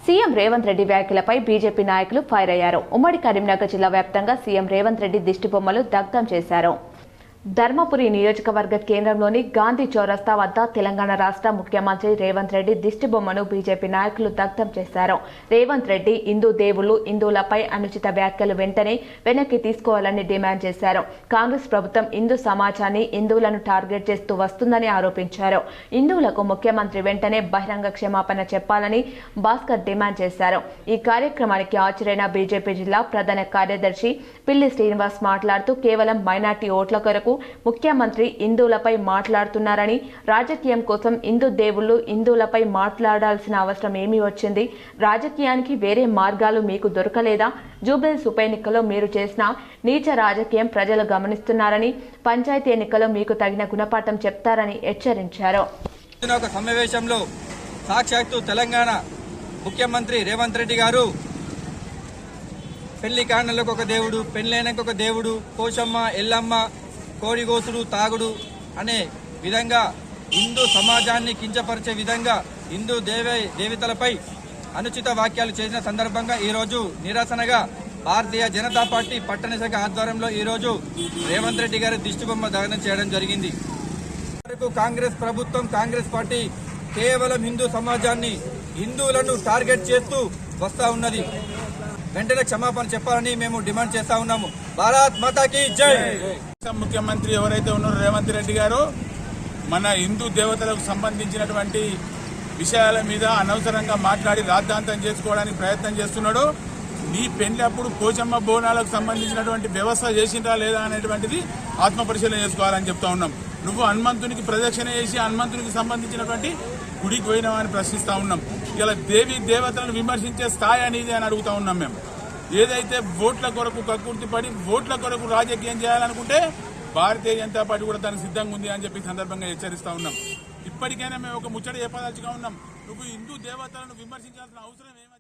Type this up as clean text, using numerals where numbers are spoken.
CM Revanth Reddy వ్యాఖ్యలపై BJP నాయకులు fire అయ్యారు. ఉమ్మడి కరీంనగర్ జిల్లా వ్యాప్తంగా సీఎం రేవంత్ రెడ్డి దిష్టిబొమ్మలు దగ్ధం చేశారు. ధర్మపురి నియోజకవర్గ కేంద్రంలోని గాంధీ చౌరస్తా వద్ద తెలంగాణ రాష్ట్ర ముఖ్యమంత్రి రేవంత్ రెడ్డి దిష్టిబొమ్మను బీజేపీ నాయకులు దగ్ధం చేశారు. రేవంత్ రెడ్డి హిందూ దేవుళ్లు హిందువులపై అనుచిత వ్యాఖ్యలు వెంటనే వెనక్కి తీసుకోవాలని డిమాండ్ చేశారు. కాంగ్రెస్ ప్రభుత్వం హిందూ సమాజాన్ని హిందువులను టార్గెట్ చేస్తూ వస్తుందని ఆరోపించారు. హిందువులకు ముఖ్యమంత్రి వెంటనే బహిరంగ క్షమాపణ చెప్పాలని భాస్కర్ డిమాండ్ చేశారు. ఈ కార్యక్రమానికి హాజరైన బీజేపీ జిల్లా ప్రధాన కార్యదర్శి పిల్లి శ్రీనివాస్ మాట్లాడుతూ కేవలం మైనార్టీ ఓట్ల కొరకు ముఖ్యమంత్రి హిందువులపై మాట్లాడుతున్నారని, రాజకీయం కోసం హిందూ దేవుళ్లు హిందువులపై మాట్లాడాల్సిన అవసరం ఏమీ వచ్చింది? రాజకీయానికి వేరే మార్గాలు మీకు దొరకలేదా? జూబ్లీహిల్స్ ఉప ఎన్నికలో మీరు చేసిన నీచ రాజకీయం ప్రజలు గమనిస్తున్నారని, పంచాయతీ ఎన్నికలో మీకు తగిన గుణపాఠం చెప్తారని హెచ్చరించారు. సమావేశంలో సాక్షాత్తు తెలంగాణ ముఖ్యమంత్రి రేవంత్ రెడ్డి గారు పెళ్లి కాండలకు ఒక దేవుడు, పెళ్లైనకు ఒక దేవుడు, పోషమ్మ, ఎల్లమ్మ, కోడిగోసుడు, తాగుడు అనే విధంగా హిందూ సమాజాన్ని కించపరిచే విధంగా హిందూ దేవతలపై అనుచిత వ్యాఖ్యలు చేసిన సందర్భంగా ఈరోజు నిరసనగా భారతీయ జనతా పార్టీ పట్టణ శాఖ ఆధ్వర్యంలో ఈరోజు రేవంత్ రెడ్డి గారి దిష్టిబొమ్మ దహనం చేయడం జరిగింది. కాంగ్రెస్ ప్రభుత్వం, కాంగ్రెస్ పార్టీ కేవలం హిందూ సమాజాన్ని, హిందువులను టార్గెట్ చేస్తూ వస్తా ఉన్నది. వెంటనే క్షమాపణ చెప్పాలని మేము డిమాండ్ చేస్తా ఉన్నాము. భారత్ మాతాకి జై. ముఖ్యమంత్రి ఎవరైతే ఉన్నారో రేవంత్ రెడ్డి గారు మన హిందూ దేవతలకు సంబంధించినటువంటి విషయాల మీద అనవసరంగా మాట్లాడి రాద్ధాంతం చేసుకోవడానికి ప్రయత్నం చేస్తున్నాడు. నీ పెళ్లప్పుడు పోచమ్మ బోనాలకు సంబంధించినటువంటి వ్యవస్థ చేసిందా లేదా అనేటువంటిది ఆత్మపరిశీలన చేసుకోవాలని చెప్తా ఉన్నాం. నువ్వు హనుమంతునికి ప్రదక్షిణ చేసి హనుమంతునికి సంబంధించినటువంటి గుడికి పోయినామని ప్రశ్నిస్తా ఉన్నాం. ఇలా దేవి దేవతలను విమర్శించే స్థాయి అనేది అని అడుగుతా ఉన్నాం. మేము ఏదైతే ఓట్ల కొరకు కక్కుర్తి పడి ఓట్ల కొరకు రాజకీయం చేయాలనుకుంటే భారతీయ జనతా పార్టీ కూడా దానికి సిద్ధంగా ఉంది అని చెప్పి సందర్భంగా హెచ్చరిస్తా ఉన్నాం. ఇప్పటికైనా మేము ఒక ముచ్చట చెప్పదలుచుగా ఉన్నాం. నువ్వు హిందూ దేవతలను విమర్శించాల్సిన అవసరం ఏమైంది?